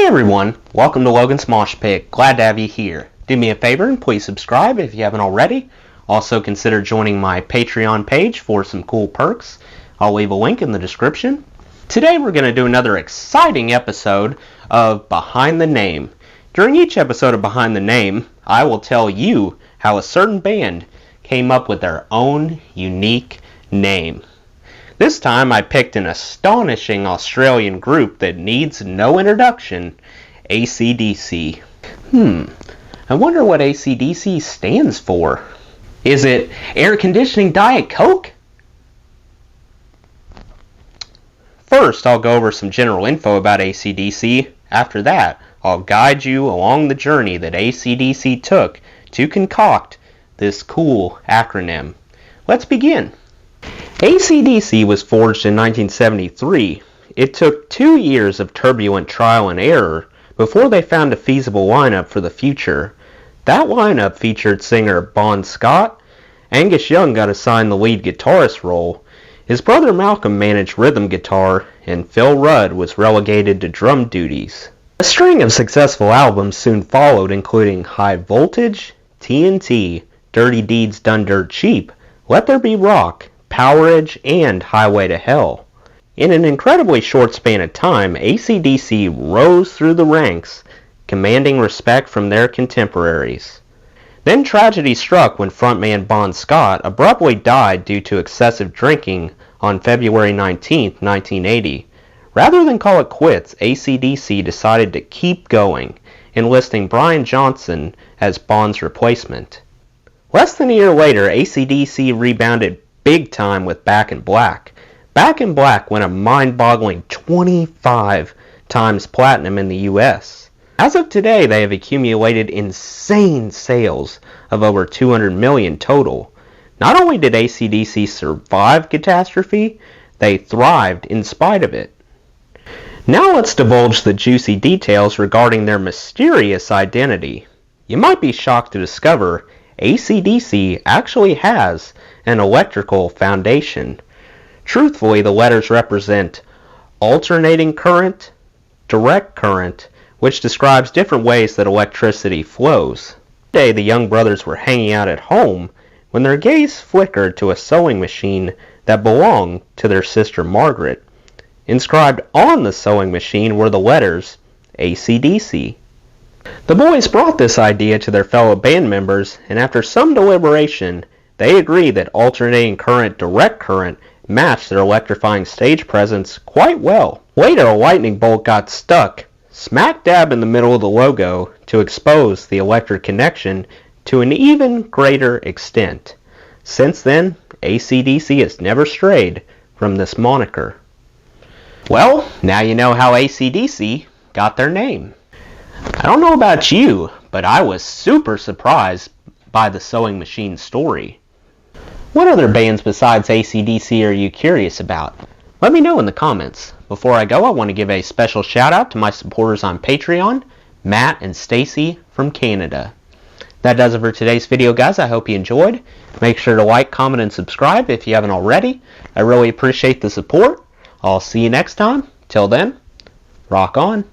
Hey everyone, welcome to Logan's Mosh Pit. Glad to have you here. Do me a favor and please subscribe if you haven't already. Also consider joining my Patreon page for some cool perks. I'll leave a link in the description. Today we're going to do another exciting episode of Behind the Name. During each episode of Behind the Name, I will tell you how a certain band came up with their own unique name. This time I picked an astonishing Australian group that needs no introduction, AC/DC. I wonder what AC/DC stands for. Is it Air Conditioning Diet Coke? First, I'll go over some general info about AC/DC. After that, I'll guide you along the journey that AC/DC took to concoct this cool acronym. Let's begin. AC/DC was forged in 1973. It took 2 years of turbulent trial and error before they found a feasible lineup for the future. That lineup featured singer Bon Scott. Angus Young got assigned the lead guitarist role. His brother Malcolm managed rhythm guitar, and Phil Rudd was relegated to drum duties. A string of successful albums soon followed, including High Voltage, TNT, Dirty Deeds Done Dirt Cheap, Let There Be Rock, Powerage, and Highway to Hell. In an incredibly short span of time, AC/DC rose through the ranks, commanding respect from their contemporaries. Then tragedy struck when frontman Bon Scott abruptly died due to excessive drinking on February 19, 1980. Rather than call it quits, AC/DC decided to keep going, enlisting Brian Johnson as Bon's replacement. Less than a year later, AC/DC rebounded big time with Back in Black. Back in Black went a mind-boggling 25 times platinum in the US. As of today, they have accumulated insane sales of over 200 million total. Not only did AC/DC survive catastrophe, they thrived in spite of it. Now let's divulge the juicy details regarding their mysterious identity. You might be shocked to discover AC/DC actually has an electrical foundation. Truthfully, the letters represent alternating current, direct current, which describes different ways that electricity flows. One day, the young brothers were hanging out at home when their gaze flickered to a sewing machine that belonged to their sister Margaret. Inscribed on the sewing machine were the letters AC/DC. The boys brought this idea to their fellow band members, and after some deliberation, they agreed that alternating current, direct current matched their electrifying stage presence quite well. Later, a lightning bolt got stuck smack dab in the middle of the logo to expose the electric connection to an even greater extent. Since then, AC/DC has never strayed from this moniker. Well, now you know how AC/DC got their name. I don't know about you, but I was super surprised by the sewing machine story. What other bands besides AC/DC are you curious about? Let me know in the comments. Before I go, I want to give a special shout out to my supporters on Patreon, Matt and Stacy from Canada. That does it for today's video, guys. I hope you enjoyed. Make sure to like, comment, and subscribe if you haven't already. I really appreciate the support. I'll see you next time. Till then, rock on.